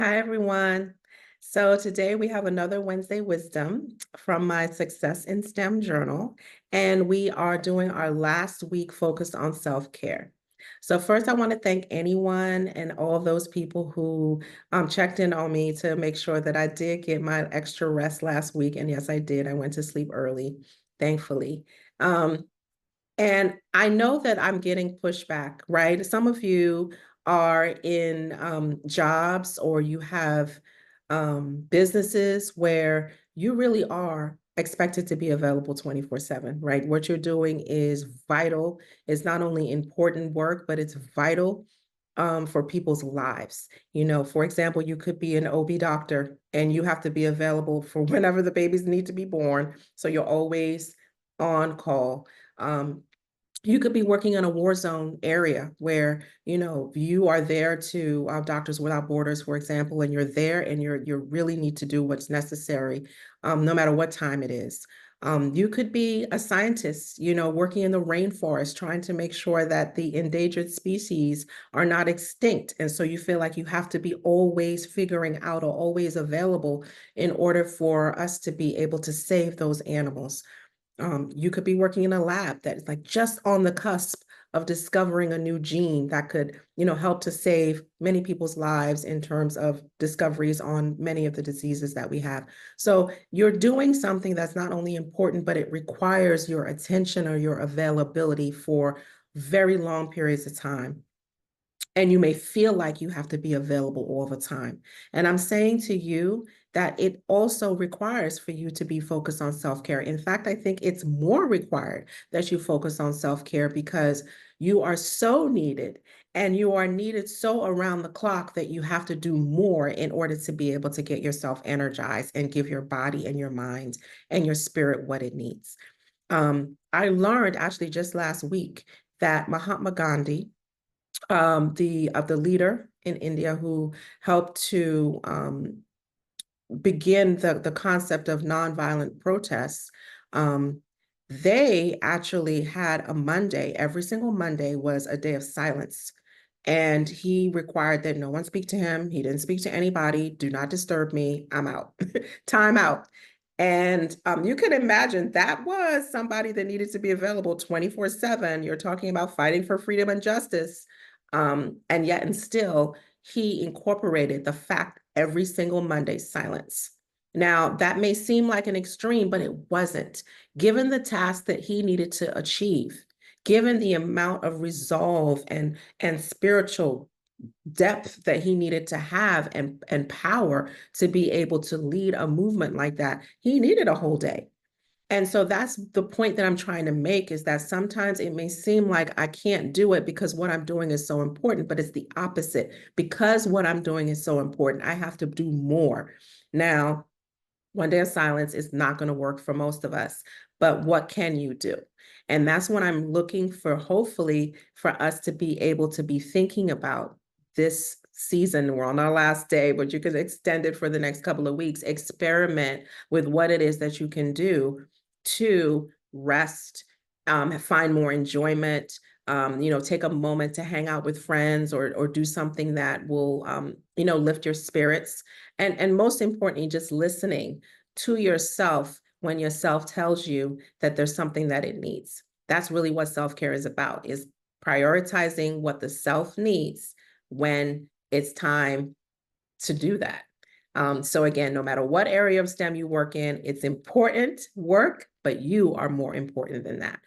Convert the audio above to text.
Hi, everyone. So today we have another Wednesday Wisdom from my Success in STEM journal, and we are doing our last week focused on self-care. So first, I want to thank anyone and all of those people who checked in on me to make sure that I did get my extra rest last week. And yes, I did. I went to sleep early, thankfully. Um, and I know that I'm getting pushback, right? Some of you are in jobs or you have businesses where you really are expected to be available 24/7, right? What you're doing is vital. It's not only important work, but it's vital for people's lives. For example, you could be an OB doctor and you have to be available for whenever the babies need to be born. So you're always on call. Um, you could be working in a war zone area where you are there to Doctors Without Borders, for example, and you're there and you really need to do what's necessary, no matter what time it is. You could be a scientist, working in the rainforest, trying to make sure that the endangered species are not extinct. And so you feel like you have to be always figuring out or always available in order for us to be able to save those animals. You could be working in a lab that is like just on the cusp of discovering a new gene that could, help to save many people's lives in terms of discoveries on many of the diseases that we have. So you're doing something that's not only important, but it requires your attention or your availability for very long periods of time. And you may feel like you have to be available all the time. And I'm saying to you that it also requires for you to be focused on self-care. In fact, I think it's more required that you focus on self-care because you are so needed and you are needed so around the clock that you have to do more in order to be able to get yourself energized and give your body and your mind and your spirit what it needs. I learned actually just last week that Mahatma Gandhi, the leader in India who helped to begin the concept of nonviolent protests. Um, they actually had a Monday. Every single Monday was a day of silence. And he required that no one speak to him. He didn't speak to anybody. Do not disturb me. I'm out. Time out. And you can imagine that was somebody that needed to be available 24/7. You're talking about fighting for freedom and justice. And yet, and still, he incorporated the fact every single Monday silence. Now, that may seem like an extreme, but it wasn't. Given the task that he needed to achieve, given the amount of resolve and spiritual depth that he needed to have and power to be able to lead a movement like that, he needed a whole day. And so that's the point that I'm trying to make, is that sometimes it may seem like I can't do it because what I'm doing is so important, but it's the opposite. Because what I'm doing is so important, I have to do more. Now, one day of silence is not going to work for most of us, but what can you do? And that's what I'm looking for, hopefully, for us to be able to be thinking about this season. We're on our last day, but you can extend it for the next couple of weeks. Experiment with what it is that you can do to rest, find more enjoyment, take a moment to hang out with friends or do something that will, lift your spirits. And most importantly, just listening to yourself when yourself tells you that there's something that it needs. That's really what self-care is about, is prioritizing what the self needs when it's time to do that. So again, no matter what area of STEM you work in, it's important work, but you are more important than that.